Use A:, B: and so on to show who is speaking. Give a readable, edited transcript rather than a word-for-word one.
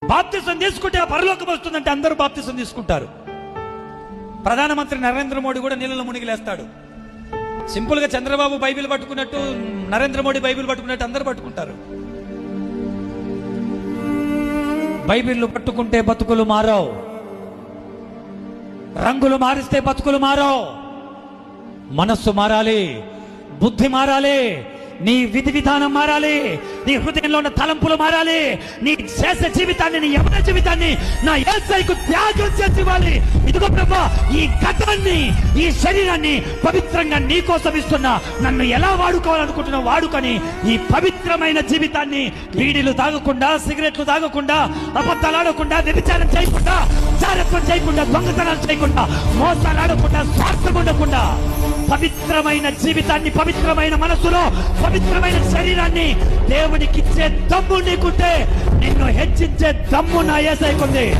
A: బాప్తిసం తీసుకుంటే ఆ పరలోకం వస్తుందంటే అందరూ బాప్తిసం తీసుకుంటారు. ప్రధానమంత్రి నరేంద్ర మోడీ కూడా నీళ్ళలో మునిగిలేస్తాడు. సింపుల్ గా చంద్రబాబు బైబిల్ పట్టుకున్నట్టు, నరేంద్ర మోడీ బైబిల్ పట్టుకున్నట్టు అందరూ పట్టుకుంటారు. బైబిల్ పట్టుకుంటే బతుకులు మారవు, రంగులు మారిస్తే బతుకులు మారవు. మనస్సు మారాలి, బుద్ధి మారాలి, నీ విధి విధానం మారాలి, నీ హృదయంలో ఉన్న తలంపులు మారాలి. నీ చేసే జీవితాన్ని, నీ యవ్వన జీవితాన్ని నా యేసయ్యకు త్యాగం చేసి ఇవ్వాలి. ఇదిగో ప్రభా, ఈ గతాన్ని, ఈ శరీరాన్ని పవిత్రంగా నీ కోసం ఇస్తున్నా, నన్ను ఎలా వాడుకోవాలనుకుంటున్నా వాడుకొని ఈ పవిత్రమైన జీవితాన్ని బీడీలు తాగకుండా, సిగరెట్లు తాగకుండా, అబద్ధాలు ఆడకుండా, వ్యభిచారం చేయకుండా, చారత్వం చేయకుండా, దొంగతనాలు చేయకుండా, మోసాలు ఆడకుండా, స్వార్థం ఉండకుండా పవిత్రమైన జీవితాన్ని, పవిత్రమైన మనసులో పవిత్రమైన శరీరాన్ని దేవునికిచ్చే దమ్ము నీకుంటే నిన్ను హెచ్చించే దమ్ము నా యేసయ్యకుంది.